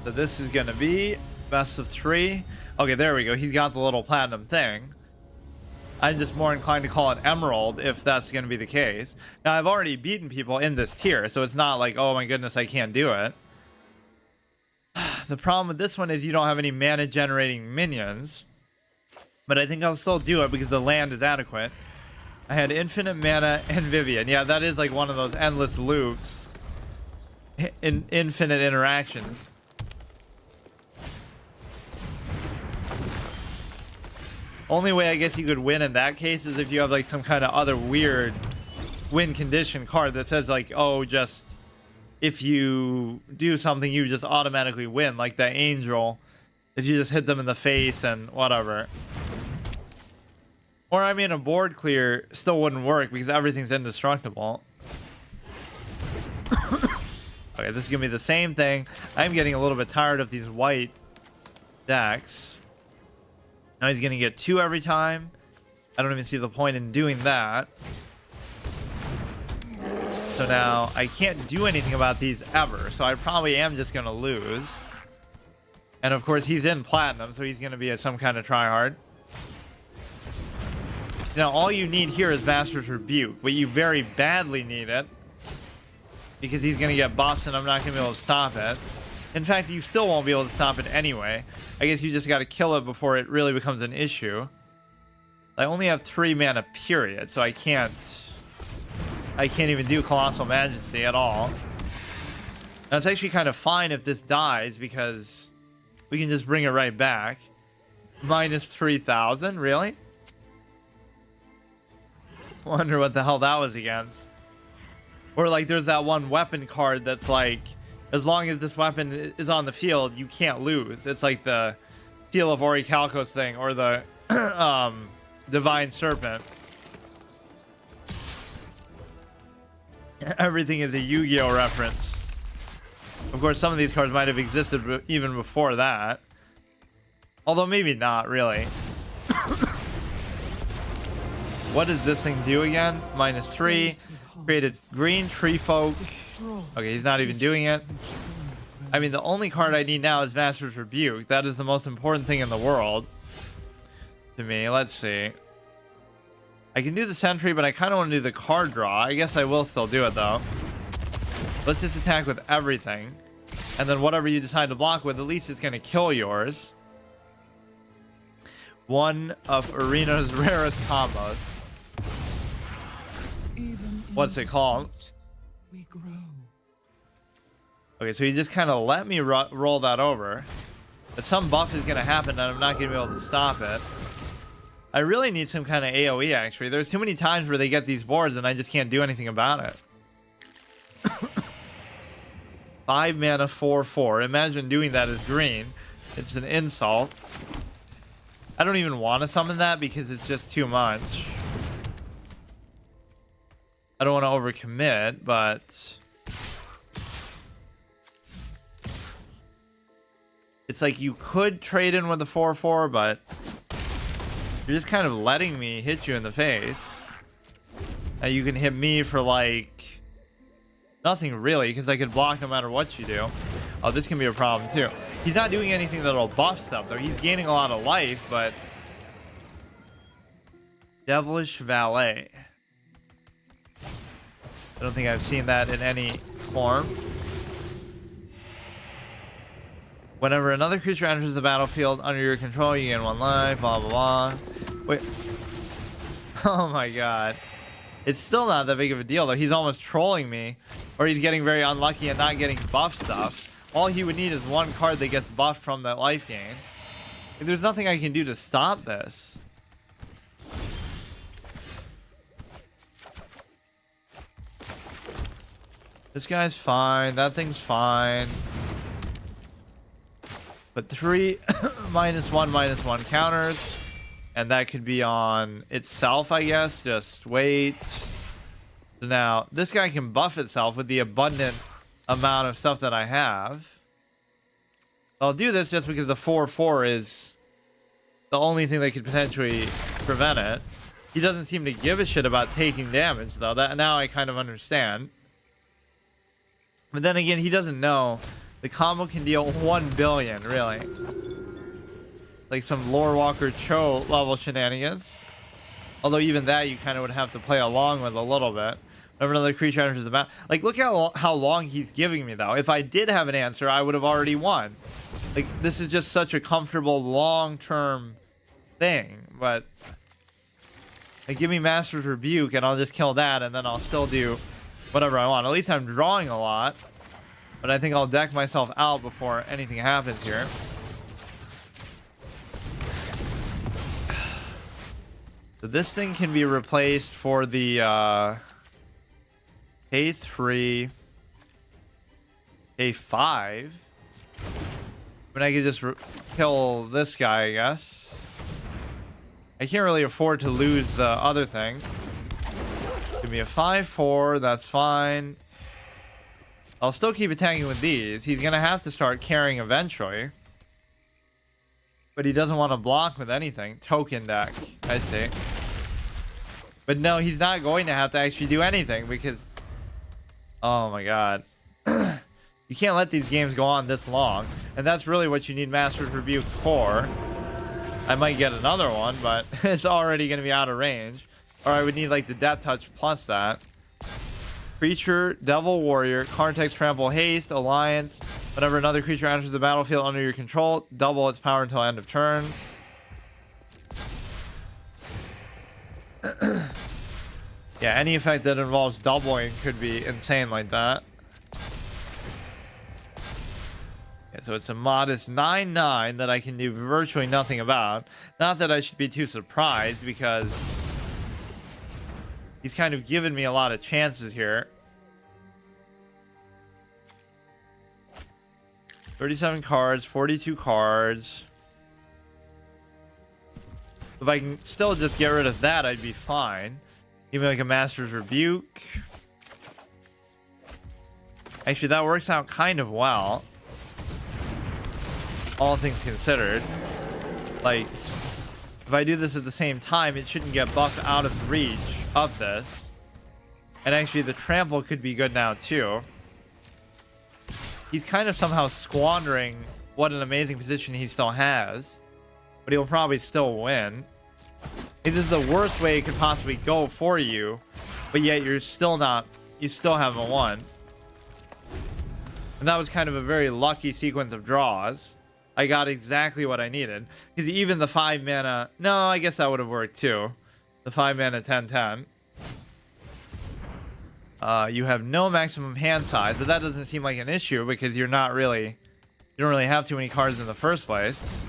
So this is going to be best of 3. Okay, there we go. He's got the little platinum thing. I'm just more inclined to call it emerald if that's going to be the case. Now, I've already beaten people in this tier, so it's not like, oh my goodness, I can't do it. The problem with this one is you don't have any mana generating minions. But I think I'll still do it because the land is adequate. I had infinite mana and Vivian. Yeah, that is like one of those endless loops. Infinite interactions. Only way I guess you could win in that case is if you have like some kind of other weird win condition card that says like, oh, just if you do something, you just automatically win. Like the angel, if you just hit them in the face and whatever. Or I mean, a board clear still wouldn't work because everything's indestructible. Okay, this is gonna be the same thing. I'm getting a little bit tired of these white decks. Now he's gonna get 2 every time. I don't even see the point in doing that. So now I can't do anything about these ever. So I probably am just gonna lose. And of course he's in platinum, so he's gonna be some kind of tryhard. Now all you need here is Master's Rebuke, but you very badly need it because he's gonna get buffs and I'm not gonna be able to stop it. In fact, you still won't be able to stop it anyway. I guess you just got to kill it before it really becomes an issue. I only have 3 mana period, so I can't even do Colossal Majesty at all. Now it's actually kind of fine if this dies because we can just bring it right back. Minus 3,000, really? Wonder what the hell that was against. Or like there's that one weapon card that's like, as long as this weapon is on the field, you can't lose. It's like the Seal of Orichalcos thing, or the Divine Serpent. Everything is a Yu-Gi-Oh reference. Of course, some of these cards might have existed even before that. Although maybe not, really. What does this thing do again? Minus 3. Created green tree folk. Okay, he's not even doing it. I mean, the only card I need now is Master's Rebuke. That is the most important thing in the world to me. Let's see. I can do the sentry, but I kind of want to do the card draw. I guess I will still do it, though. Let's just attack with everything. And then whatever you decide to block with, at least it's going to kill yours. One of Arena's rarest combos. What's it called? We grow. Okay, so he just kind of let me roll that over. But some buff is going to happen and I'm not going to be able to stop it. I really need some kind of AoE, actually. There's too many times where they get these boards and I just can't do anything about it. 5 mana, 4/4. Imagine doing that as green. It's an insult. I don't even want to summon that because it's just too much. I don't want to overcommit, but it's like you could trade in with the 4/4, but you're just kind of letting me hit you in the face. Now you can hit me for like nothing really, because I could block no matter what you do. Oh, this can be a problem too. He's not doing anything that'll buff stuff though. He's gaining a lot of life, but Devilish Valet. I don't think I've seen that in any form. Whenever another creature enters the battlefield under your control, you gain 1 life, blah, blah, blah. Wait. Oh my god. It's still not that big of a deal, though. He's almost trolling me. Or he's getting very unlucky and not getting buff stuff. All he would need is 1 card that gets buffed from that life gain. Like, there's nothing I can do to stop this. This guy's fine. That thing's fine. But 3 -1/-1 counters. And that could be on itself, I guess. Just wait. So now, this guy can buff itself with the abundant amount of stuff that I have. I'll do this just because the 4/4 is the only thing that could potentially prevent it. He doesn't seem to give a shit about taking damage, though. That now I kind of understand. But then again, he doesn't know The combo can deal 1 billion, really. Like some Lore Walker Cho level shenanigans. Although even that you kind of would have to play along with a little bit. Whenever another creature enters the map. Like, look how long he's giving me, though. If I did have an answer, I would have already won. Like, this is just such a comfortable long-term thing. But, like, give me Master's Rebuke, and I'll just kill that, and then I'll still do whatever I want. At least I'm drawing a lot. But I think I'll deck myself out before anything happens here. So this thing can be replaced for the A3, A5. I mean, I could just kill this guy, I guess. I can't really afford to lose the other thing. Give me a 5-4, that's fine. I'll still keep attacking with these. He's gonna have to start carrying eventually. But he doesn't want to block with anything. Token deck. I see. But no, he's not going to have to actually do anything because... Oh my god. You can't let these games go on this long. And that's really what you need Master's Rebuke for. I might get another one, but it's already going to be out of range. Or I would need like the Death Touch plus that. Creature, Devil Warrior, card text, Trample, Haste, Alliance. Whenever another creature enters the battlefield under your control, double its power until end of turn. Yeah, any effect that involves doubling could be insane like that. Yeah, so it's a modest 9/9 that I can do virtually nothing about. Not that I should be too surprised because he's kind of given me a lot of chances here. 37 cards, 42 cards. If I can still just get rid of that, I'd be fine. Even like a Master's Rebuke. Actually, that works out kind of well. All things considered. Like, if I do this at the same time, it shouldn't get buffed out of reach of this. And actually, the trample could be good now, too. He's kind of somehow squandering what an amazing position he still has. But he'll probably still win. This is the worst way it could possibly go for you. But yet you're still not... You still haven't won. And that was kind of a very lucky sequence of draws. I got exactly what I needed. Because even the 5 mana... No, I guess that would have worked too. The 5 mana 10/10. You have no maximum hand size, but that doesn't seem like an issue because you're not really... You don't really have too many cards in the first place.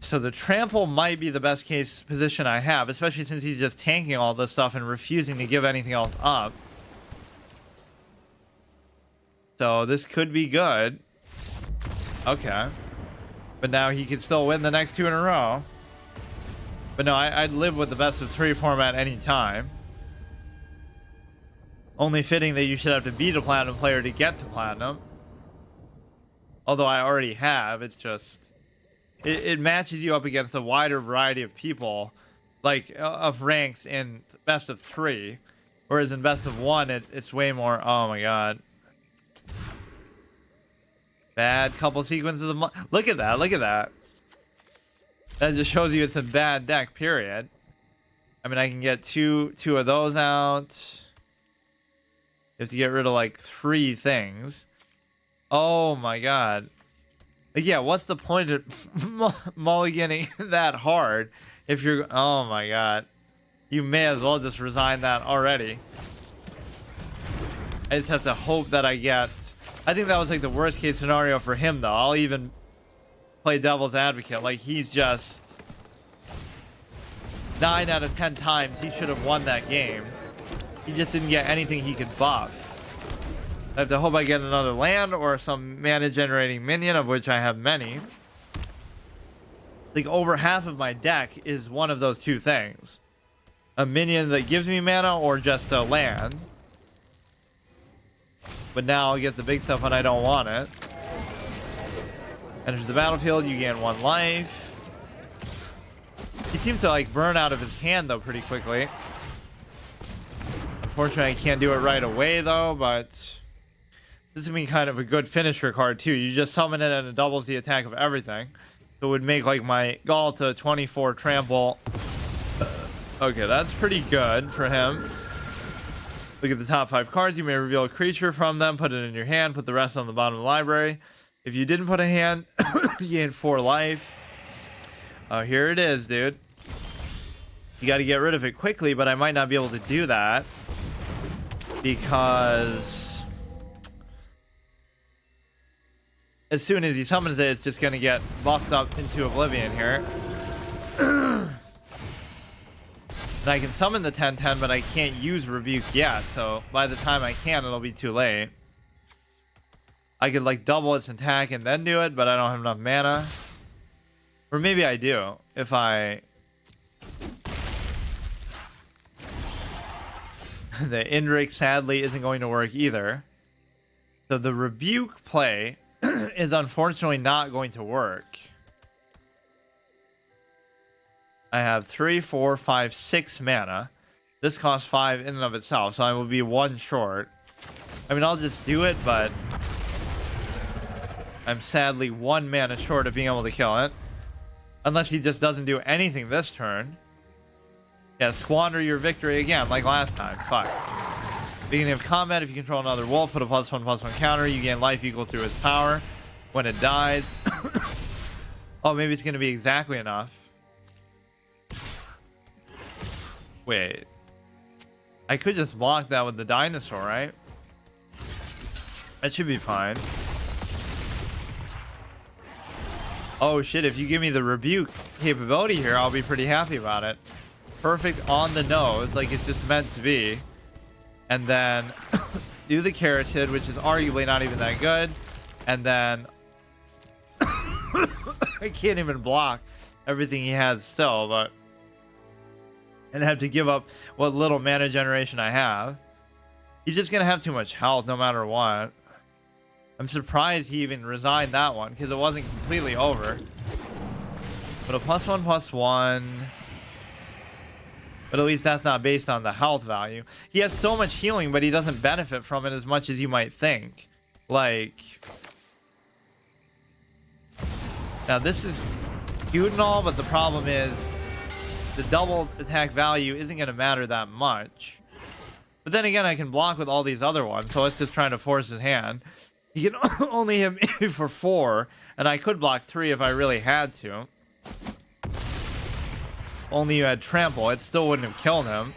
So the trample might be the best case position I have, especially since he's just tanking all this stuff and refusing to give anything else up. So this could be good. Okay. But now he could still win the next 2 in a row. But no, I'd live with the best of 3 format any time. Only fitting that you should have to beat a platinum player to get to platinum. Although I already have, it's just... It matches you up against a wider variety of people, like of ranks in best of 3. Whereas in best of 1, it's way more... Oh my god. Bad couple sequences of... Look at that, look at that. That just shows you it's a bad deck, period. I mean, I can get two of those out. You have to get rid of like 3 things. Oh my god. Like, yeah, what's the point of mulliganing that hard if you're... Oh my god. You may as well just resign that already. I just have to hope that I get... I think that was like the worst case scenario for him, though. I'll even play devil's advocate. Like, he's just... 9 out of 10 times he should have won that game. He just didn't get anything he could buff. I have to hope I get another land or some mana generating minion, of which I have many. Like, over half of my deck is one of those 2 things. A minion that gives me mana or just a land. But now I'll get the big stuff when I don't want it. Enters the battlefield, you gain 1 life. He seems to like burn out of his hand though pretty quickly. Unfortunately, I can't do it right away though, but This would be kind of a good finisher card too. You just summon it and it doubles the attack of everything. So it would make like my Galta 24 trample. Okay, that's pretty good for him. Look at the top 5 cards. You may reveal a creature from them, put it in your hand, put the rest on the bottom of the library. If you didn't put a hand, you gain 4 life. Oh, here it is, dude. You got to get rid of it quickly, but I might not be able to do that because as soon as he summons it, it's just going to get buffed up into oblivion here. And I can summon the 10/10, but I can't use Rebuke yet. So by the time I can, it'll be too late. I could like double its attack and then do it, but I don't have enough mana. Or maybe I do if I... The Indrik sadly isn't going to work either. So the Rebuke play is unfortunately not going to work. I have 3, 4, 5, 6 mana. This costs 5 in and of itself, so I will be 1 short. I mean, I'll just do it, but I'm sadly 1 mana short of being able to kill it. Unless he just doesn't do anything this turn. Yeah, squander your victory again, like last time. Fuck. Beginning of combat, if you control another wolf, put a +1/+1 counter. You gain life equal to its power. When it dies... Oh, maybe it's going to be exactly enough. Wait. I could just block that with the dinosaur, right? That should be fine. Oh shit, if you give me the Rebuke capability here, I'll be pretty happy about it. Perfect on the nose, like it's just meant to be. And then do the Carotid, which is arguably not even that good. And then I can't even block everything he has still, but and have to give up what little mana generation I have. He's just gonna have too much health no matter what. I'm surprised he even resigned that one because it wasn't completely over. But a +1/+1. But at least that's not based on the health value. He has so much healing, but he doesn't benefit from it as much as you might think. Like, now this is cute and all, but the problem is the double attack value isn't going to matter that much. But then again, I can block with all these other ones, so it's just trying to force his hand. He can only hit me for 4, and I could block 3 if I really had to. Only you had trample, it still wouldn't have killed him.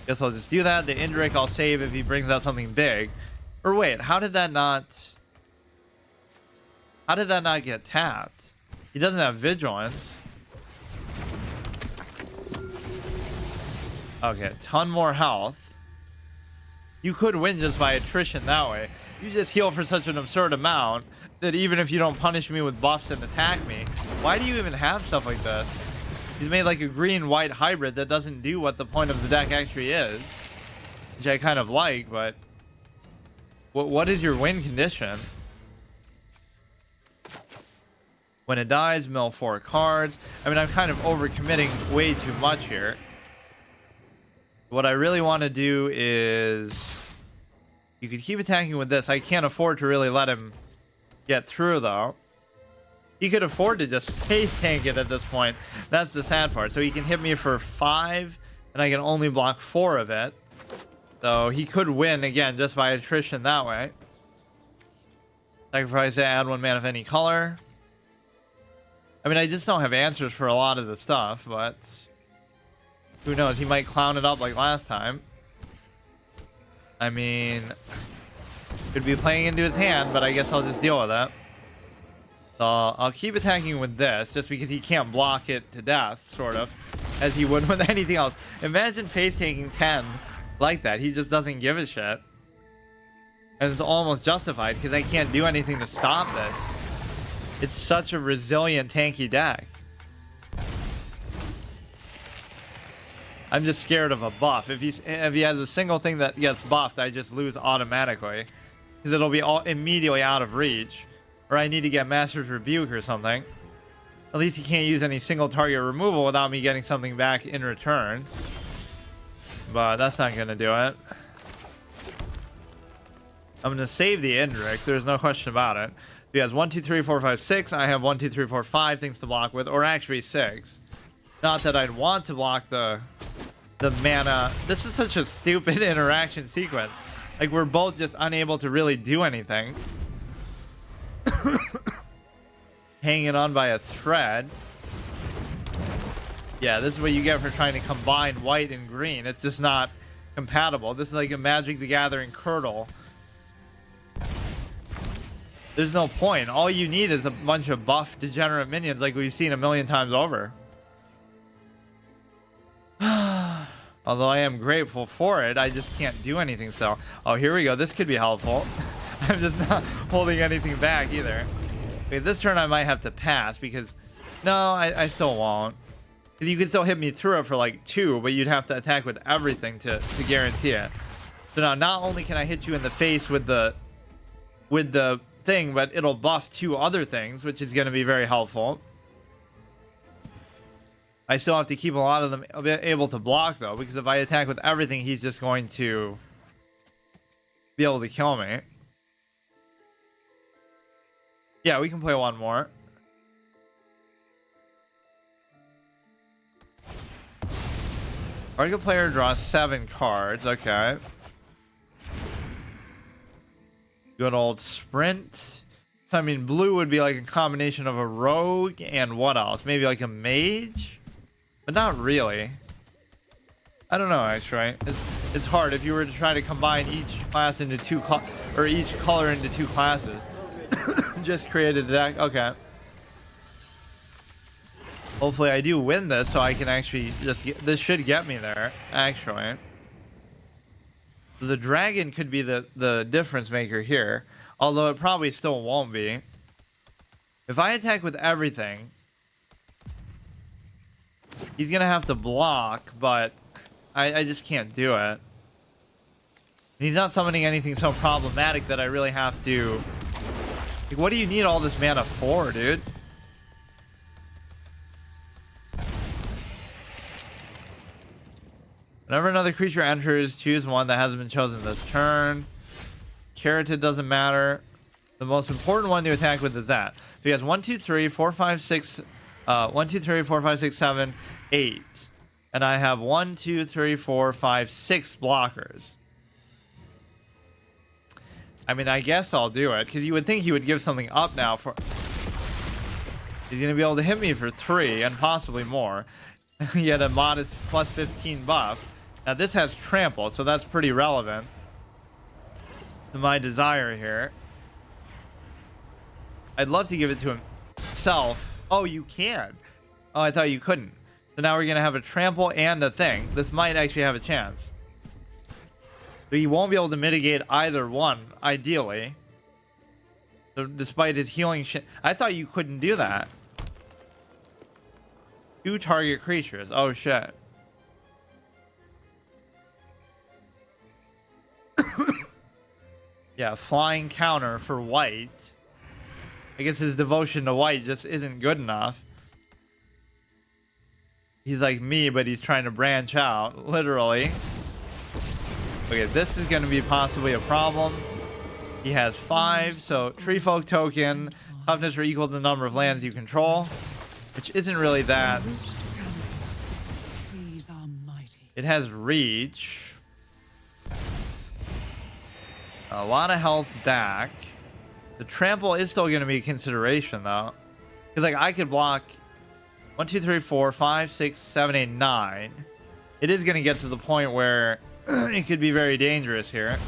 Guess I'll just do that. The Indrik I'll save if he brings out something big. Or wait, how did that not get tapped? He doesn't have vigilance. Okay, a ton more health. You could win just by attrition that way. You just heal for such an absurd amount that even if you don't punish me with buffs and attack me, why do you even have stuff like this? He's made like a green-white hybrid that doesn't do what the point of the deck actually is. Which I kind of like, but... What is your win condition? When it dies, mill 4 cards. I mean, I'm kind of overcommitting way too much here. What I really want to do is... You could keep attacking with this. I can't afford to really let him get through, though. He could afford to just face tank it at this point. That's the sad part. So he can hit me for 5, and I can only block 4 of it. So he could win, again, just by attrition that way. Sacrifice to add 1 mana of any color. I mean, I just don't have answers for a lot of the stuff, but... Who knows? He might clown it up like last time. I mean... Could be playing into his hand, but I guess I'll just deal with it. So I'll keep attacking with this, just because he can't block it to death, sort of, as he would with anything else. Imagine face taking 10 like that. He just doesn't give a shit. And it's almost justified, because I can't do anything to stop this. It's such a resilient, tanky deck. I'm just scared of a buff. If he has a single thing that gets buffed, I just lose automatically. Because it'll be all immediately out of reach. Or I need to get Master's Rebuke or something. At least he can't use any single target removal without me getting something back in return. But that's not going to do it. I'm going to save the Indrik. There's no question about it. He has 1, 2, 3, 4, 5, 6. I have 1, 2, 3, 4, 5 things to block with, or actually 6. Not that I'd want to block the mana. This is such a stupid interaction sequence. Like, we're both just unable to really do anything. Hanging on by a thread. Yeah, this is what you get for trying to combine white and green. It's just not compatible. This is like a Magic the Gathering Curdle. There's no point. All you need is a bunch of buff degenerate minions like we've seen a million times over. Although I am grateful for it, I just can't do anything. So, oh, here we go. This could be helpful. I'm just not holding anything back either. Okay, this turn I might have to pass because... No, I still won't. Because you can still hit me through it for like 2, but you'd have to attack with everything to guarantee it. So now, not only can I hit you in the face with the thing, but it'll buff 2 other things, which is going to be very helpful. I still have to keep a lot of them able to block, though, because if I attack with everything, he's just going to be able to kill me. Yeah, we can play one more. Target player draws 7 cards. Okay. Good old sprint. I mean, blue would be like a combination of a rogue and what else? Maybe like a mage? But not really. I don't know, actually. It's hard if you were to try to combine each class into each color into 2 classes. Just create a deck. Okay. Hopefully I do win this so I can actually just this should get me there, actually. The dragon could be the difference maker here, although it probably still won't be. If I attack with everything, he's gonna have to block, but I just can't do it. He's not summoning anything so problematic that I really have to... Like, what do you need all this mana for, dude? Whenever another creature enters, choose one that hasn't been chosen this turn. Carotid doesn't matter. The most important one to attack with is that. So he has 1, 2, 3, 4, 5, 6, 1, 2, 3, 4, 5, 6, 7, 8. And I have 1, 2, 3, 4, 5, 6 blockers. I mean, I guess I'll do it, because you would think he would give something up now for... He's going to be able to hit me for 3, and possibly more. He had a modest plus 15 buff. Now this has trample, so that's pretty relevant to my desire here. I'd love to give it to himself. Oh, you can. Oh, I thought you couldn't. So now we're going to have a trample and a thing. This might actually have a chance. So he won't be able to mitigate either one, ideally. So despite his healing shit. I thought you couldn't do that. 2 target creatures. Oh, shit. Yeah, flying counter for white. I guess his devotion to white just isn't good enough. He's like me, but he's trying to branch out, literally. Okay, this is going to be possibly a problem. He has 5, so Tree Folk token. Toughness are equal to the number of lands you control, which isn't really that. It has reach. A lot of health back. The trample is still going to be a consideration, though. Because, like, I could block 1, 2, 3, 4, 5, 6, 7, 8, 9. It is going to get to the point where it could be very dangerous here.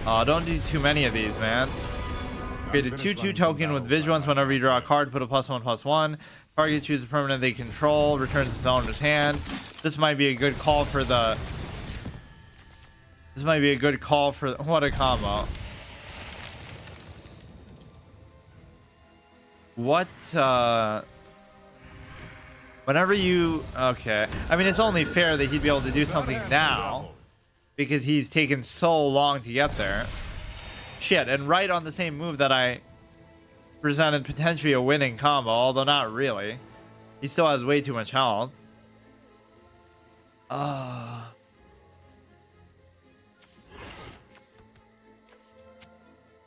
Oh, don't do too many of these, man. Create a 2/2 token with vigilance. Whenever you draw a card, put a +1/+1. Target chooses a permanent they control. Returns its owner's hand. This might be a good call for the... This might be a good call for... What a combo. What, Whenever you... Okay. I mean, it's only fair that he'd be able to do something now. Because he's taken so long to get there. Shit, and right on the same move that I presented potentially a winning combo, although not really. He still has way too much health.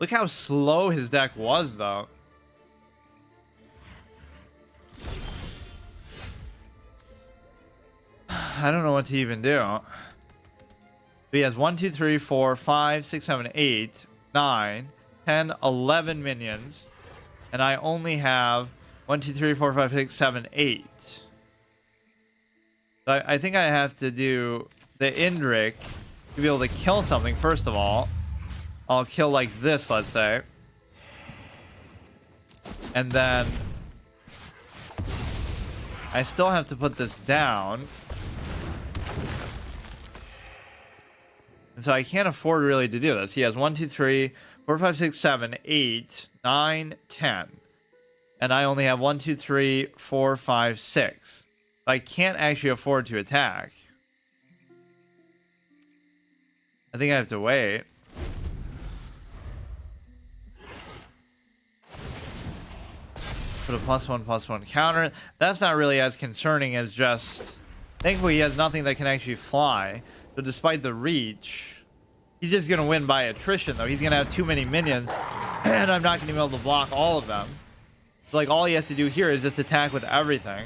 Look how slow his deck was, though. I don't know what to even do. But he has 1, 2, 3, 4, 5, 6, 7, 8, 9, 10, 11 minions. And I only have 1, 2, 3, 4, 5, 6, 7, 8. So I think I have to do the Indrik to be able to kill something, first of all. I'll kill like this, let's say. And then I still have to put this down. And so I can't afford really to do this. He has 1, 2, 3, 4, 5, 6, 7, 8, 9, 10. And I only have 1, 2, 3, 4, 5, 6. I can't actually afford to attack. I think I have to wait. Put a +1/+1 counter. That's not really as concerning as just... Thankfully, he has nothing that can actually fly. So despite the reach, he's just going to win by attrition, though. He's going to have too many minions, and I'm not going to be able to block all of them. So, like, all he has to do here is just attack with everything.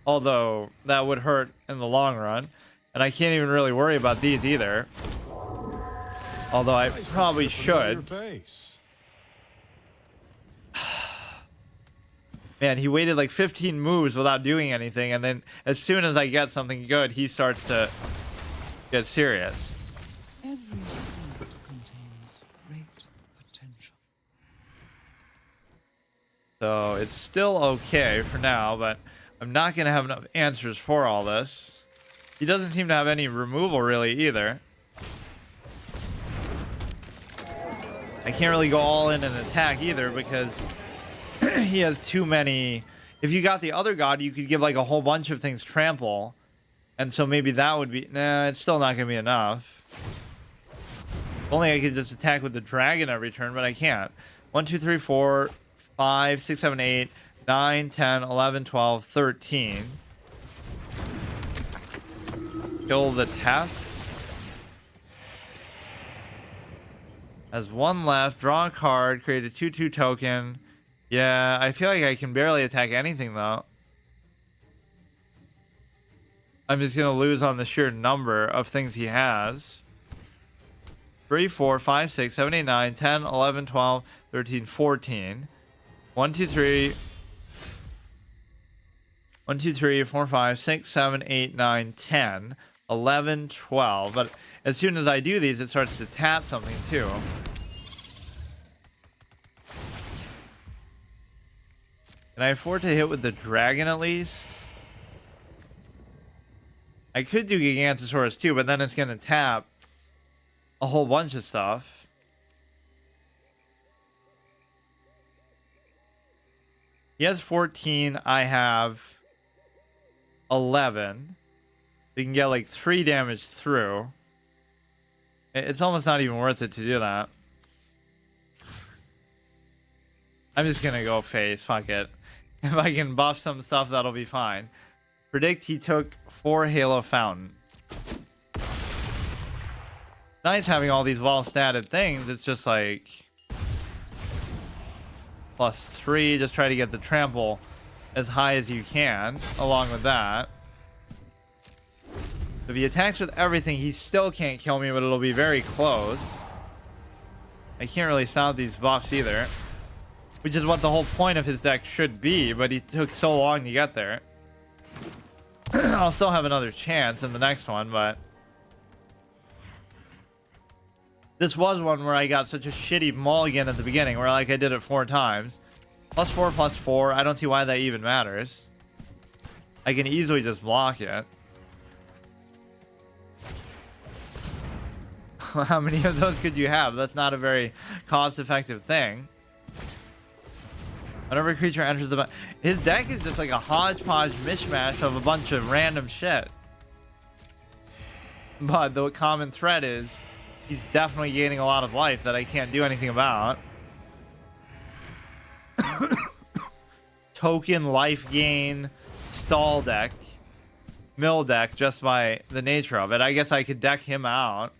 Although, that would hurt in the long run. And I can't even really worry about these either. Although I probably should. Man, he waited like 15 moves without doing anything, and then as soon as I get something good, he starts to get serious. Every seed contains great potential. So it's still okay for now, but I'm not going to have enough answers for all this. He doesn't seem to have any removal really either. I can't really go all in and attack either because he has too many. If you got the other god, you could give like a whole bunch of things trample. And so maybe that would be... Nah, it's still not going to be enough. If only I could just attack with the dragon every turn, but I can't. 1, 2, 3, 4, 5, 6, 7, 8, 9, 10, 11, 12, 13. Kill the Tef. Has one left. Draw a card. Create a 2/2 token. Yeah, I feel like I can barely attack anything, though. I'm just going to lose on the sheer number of things he has. 3, 4, 5, 6, 7, 8, 9, 10, 11, 12, 13, 14. 1, 2, 3. 1, 2, 3, 4, 5, 6, 7, 8, 9, 10, 11, 12. But as soon as I do these, it starts to tap something, too. Can I afford to hit with the dragon at least? I could do Gigantosaurus too, but then it's going to tap a whole bunch of stuff. He has 14. I have 11. We can get like 3 damage through. It's almost not even worth it to do that. I'm just going to go face. Fuck it. If I can buff some stuff, that'll be fine. Predict he took 4 Halo Fountain. Nice having all these well-statted things. It's just like... +3. Just try to get the trample as high as you can. Along with that. If he attacks with everything, he still can't kill me, but it'll be very close. I can't really stop these buffs either. Which is what the whole point of his deck should be, but he took so long to get there. I'll still have another chance in the next one, but... This was one where I got such a shitty mulligan at the beginning, where like I did it 4 times. +4, +4, I don't see why that even matters. I can easily just block it. How many of those could you have? That's not a very cost-effective thing. Whenever a creature enters the... His deck is just like a hodgepodge mishmash of a bunch of random shit. But the common thread is he's definitely gaining a lot of life that I can't do anything about. Token life gain stall deck. Mill deck just by the nature of it. I guess I could deck him out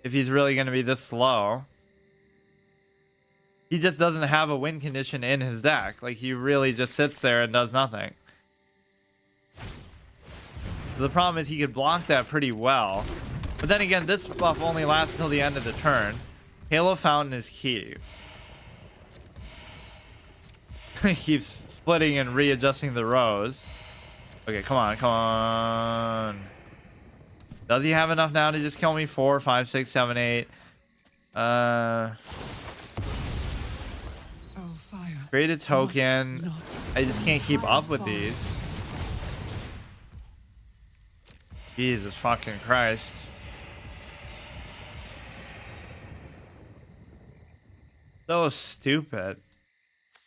if he's really going to be this slow. He just doesn't have a win condition in his deck. Like, he really just sits there and does nothing. The problem is he could block that pretty well. But then again, this buff only lasts until the end of the turn. Halo Fountain is key. He keeps splitting and readjusting the rows. Okay, come on, come on. Does he have enough now to just kill me? 4, 5, 6, 7, 8. Create a token. I just can't keep up with these. Jesus fucking Christ. So stupid.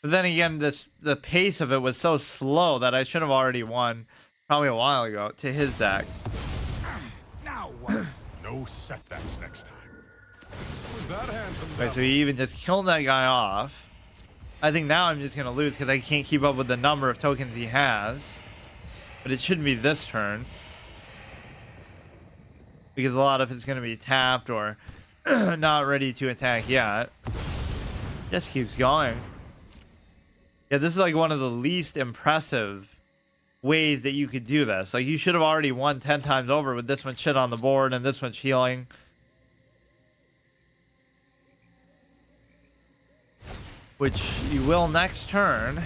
But then again, the pace of it was so slow that I should have already won probably a while ago to his deck. Now what? No setbacks next time. Who's that handsome? Wait, so he even just killed that guy off. I think now I'm just gonna lose because I can't keep up with the number of tokens he has. But it shouldn't be this turn. Because a lot of it's gonna be tapped or not ready to attack yet. Just keeps going. Yeah, this is like one of the least impressive ways that you could do this. Like, you should have already won 10 times over with this much shit on the board and this much healing. Which you will next turn.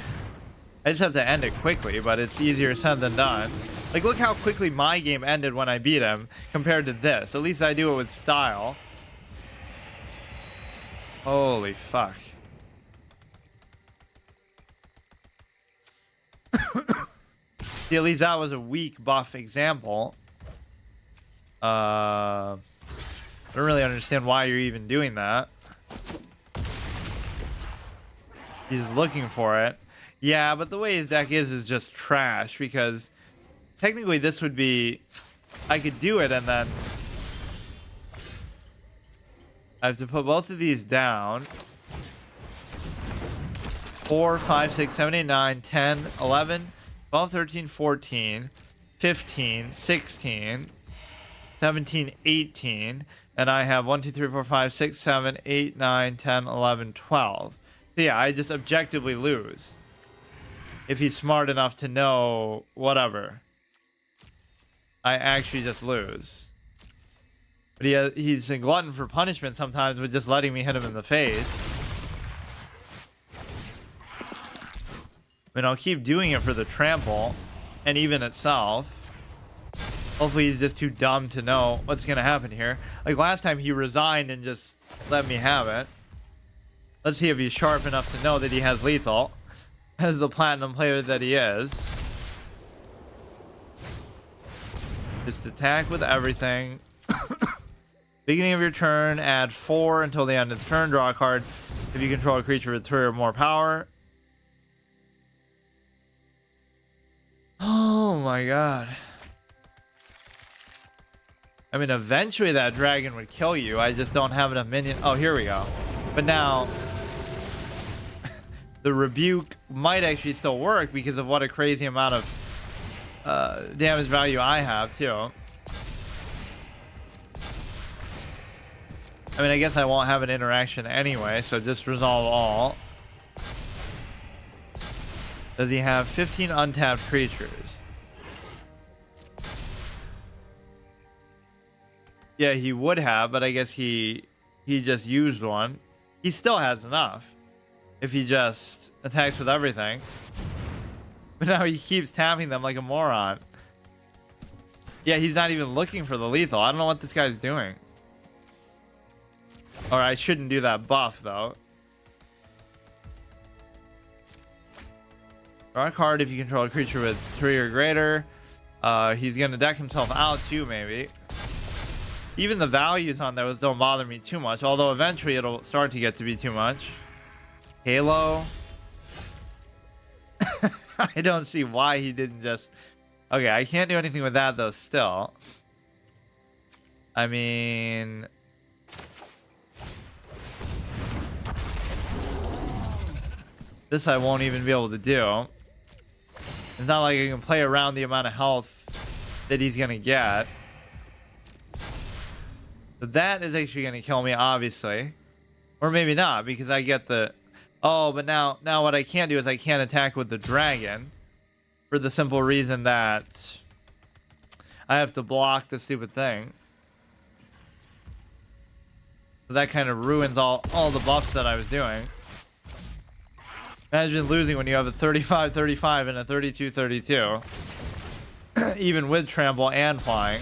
I just have to end it quickly, but it's easier said than done. Like, look how quickly my game ended when I beat him compared to this. At least I do it with style. Holy fuck. See, at least that was a weak buff example. I don't really understand why you're even doing that. He's looking for it. Yeah, but the way his deck is just trash because technically this would be... I could do it and then... I have to put both of these down. 4, 5, 6, 7, 8, 9, 10, 11, 12, 13, 14, 15, 16, 17, 18. And I have 1, 2, 3, 4, 5, 6, 7, 8, 9, 10, 11, 12. So yeah, I just objectively lose. If he's smart enough to know whatever. I actually just lose. But he's a glutton for punishment sometimes with just letting me hit him in the face. I mean, I'll keep doing it for the trample and even itself. Hopefully he's just too dumb to know what's going to happen here. Like last time he resigned and just let me have it. Let's see if he's sharp enough to know that he has lethal. As the platinum player that he is. Just attack with everything. Beginning of your turn, add 4 until the end of the turn. Draw a card if you control a creature with 3 or more power. Oh my god. I mean, eventually that dragon would kill you. I just don't have enough minions. Oh, here we go. But now... the rebuke might actually still work because of what a crazy amount of damage value I have too. I mean, I guess I won't have an interaction anyway, so just resolve all. Does he have 15 untapped creatures? Yeah, he would have, but I guess he just used one. He still has enough. If he just attacks with everything. But now he keeps tapping them like a moron. Yeah, he's not even looking for the lethal. I don't know what this guy's doing. Or I shouldn't do that buff, though. Draw a card if you control a creature with 3 or greater. He's going to deck himself out, too, maybe. Even the values on those don't bother me too much. Although eventually it'll start to get to be too much. Halo. I don't see why he didn't just... Okay, I can't do anything with that, though, still. I mean... This I won't even be able to do. It's not like I can play around the amount of health that he's going to get. But that is actually going to kill me, obviously. Or maybe not, because I get the... Oh, but now what I can't do is I can't attack with the dragon, for the simple reason that I have to block the stupid thing. So that kind of ruins all the buffs that I was doing. Imagine losing when you have a 35-35 and a 32-32. Even with trample and flying.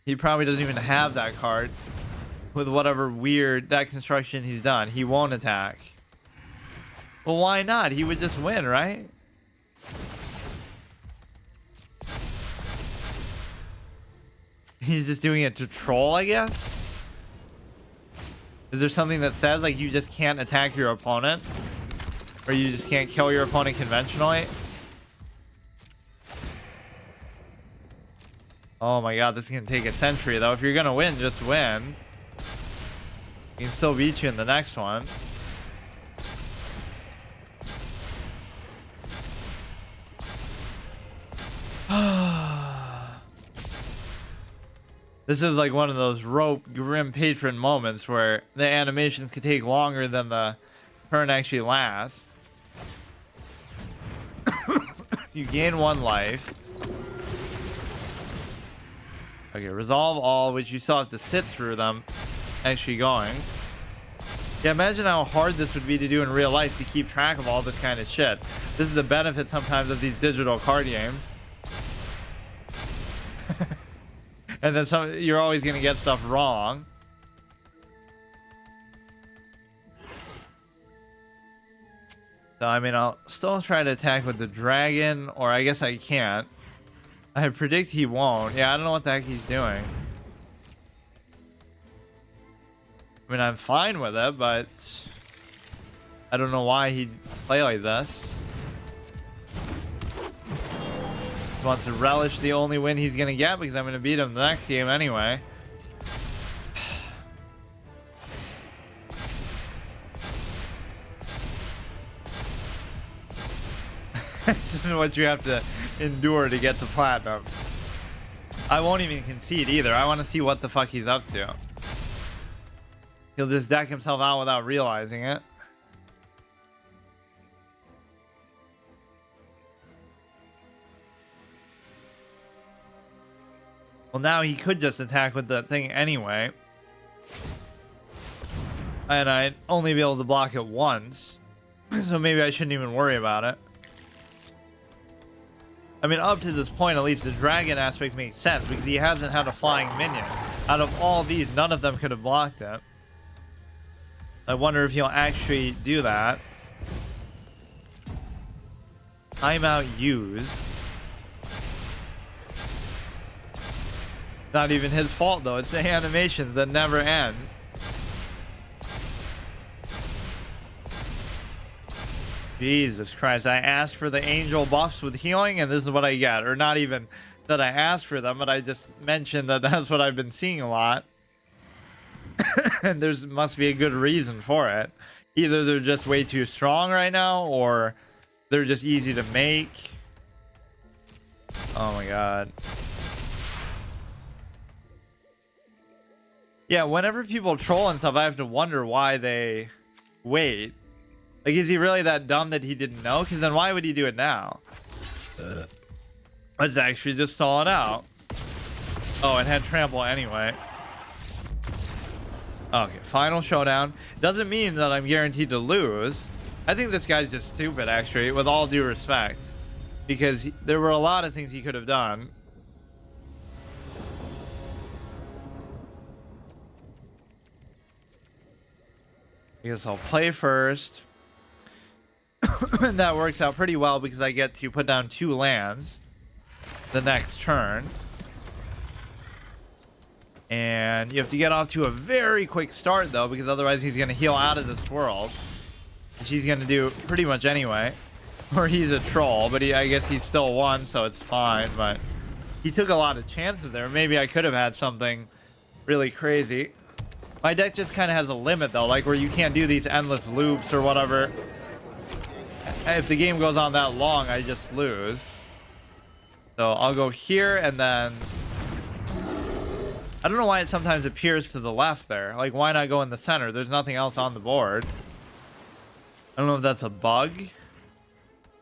He probably doesn't even have that card. With whatever weird deck construction he's done, he won't attack. Well, why not? He would just win, right? He's just doing it to troll, I guess? Is there something that says, like, you just can't attack your opponent? Or you just can't kill your opponent conventionally? Oh my god, this is gonna take a century, though. If you're gonna win, just win. He can still beat you in the next one. This is like one of those rope grim patron moments where the animations could take longer than the turn actually lasts. You gain 1 life. Okay, resolve all, which you still have to sit through them actually going. Yeah, imagine how hard this would be to do in real life to keep track of all this kind of shit. This is the benefit sometimes of these digital card games. And then you're always gonna get stuff wrong. So I mean, I'll still try to attack with the dragon, or I guess I can't. I predict he won't. Yeah, I don't know what the heck he's doing. I mean, I'm fine with it, but I don't know why he'd play like this. He wants to relish the only win he's gonna get because I'm gonna beat him the next game anyway. This is what you have to endure to get to platinum. I won't even concede either. I want to see what the fuck he's up to. He'll just deck himself out without realizing it. Well, now he could just attack with the thing anyway. And I'd only be able to block it once. So maybe I shouldn't even worry about it. I mean, up to this point, at least, the dragon aspect makes sense because he hasn't had a flying minion. Out of all these, none of them could have blocked it. I wonder if he'll actually do that. Timeout used. Not even his fault, though. It's the animations that never end. Jesus Christ, I asked for the angel buffs with healing, and this is what I get. Or not even that I asked for them, but I just mentioned that that's what I've been seeing a lot. And there must be a good reason for it. Either they're just way too strong right now, or they're just easy to make. Oh my god. Yeah, whenever people troll and stuff, I have to wonder why they wait. Like, is he really that dumb that he didn't know? Because then why would he do it now? Let's actually just stall it out. Oh, it had trample anyway. Okay, final showdown. Doesn't mean that I'm guaranteed to lose. I think this guy's just stupid, actually, with all due respect. Because there were a lot of things he could have done. I guess I'll play first. That works out pretty well because I get to put down 2 lands the next turn. And you have to get off to a very quick start, though, because otherwise he's going to heal out of this world. Which he's going to do pretty much anyway. Or he's a troll, but I guess he still won, so it's fine. But he took a lot of chances there. Maybe I could have had something really crazy. My deck just kind of has a limit, though, like where you can't do these endless loops or whatever. If the game goes on that long, I just lose. So I'll go here, and then I I don't know why it sometimes appears to the left there. Like, why not go in the center? There's nothing else on the board. I don't know if that's a bug.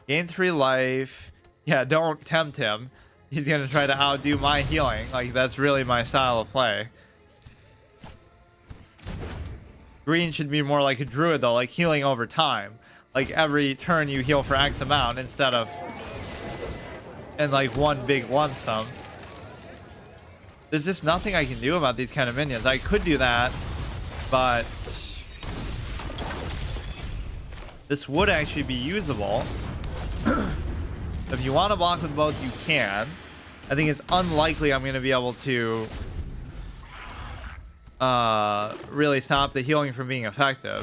Gain 3 life. Yeah, don't tempt him. He's going to try to outdo my healing. Like, that's really my style of play. Green should be more like a druid, though, like healing over time. Like, every turn you heal for X amount instead of in, like, one big lump sum. There's just nothing I can do about these kind of minions. I could do that, but this would actually be usable. If you want to block with both, you can. I think it's unlikely I'm going to be able to really stop the healing from being effective.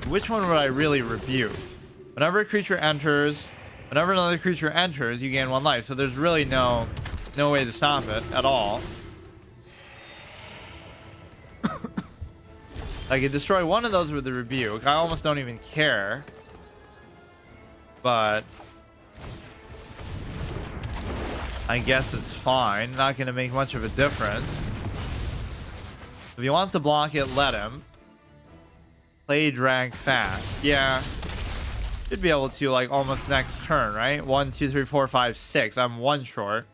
Which one would I really rebuke? Whenever a creature enters, whenever another creature enters, you gain 1 life. So there's really no way to stop it at all. I could destroy one of those with the rebuke. I almost don't even care. But I guess it's fine. Not going to make much of a difference. If he wants to block it, let him. Play drag fast. Yeah. Should be able to, like, almost next turn, right? 1, 2, 3, 4, 5, 6. I'm 1 short.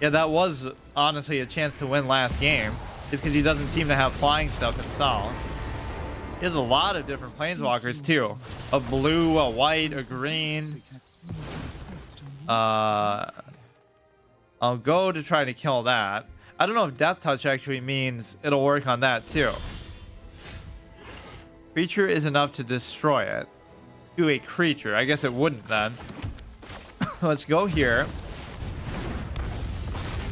Yeah, that was honestly a chance to win last game. Just because he doesn't seem to have flying stuff himself. He has a lot of different planeswalkers too. A blue, a white, a green. I'll go to try to kill that. I don't know if Death Touch actually means it'll work on that too. Creature is enough to destroy it. To a creature. I guess it wouldn't then. Let's go here.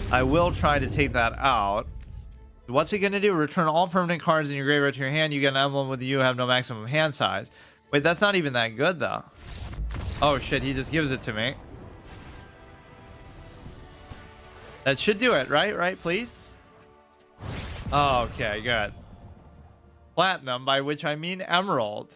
I will try to take that out. What's it going to do? Return all permanent cards in your graveyard to your hand. You get an emblem with you have no maximum hand size. Wait, that's not even that good, though. Oh, shit. He just gives it to me. That should do it, right? Right, please? Oh, okay, good. Platinum, by which I mean emerald.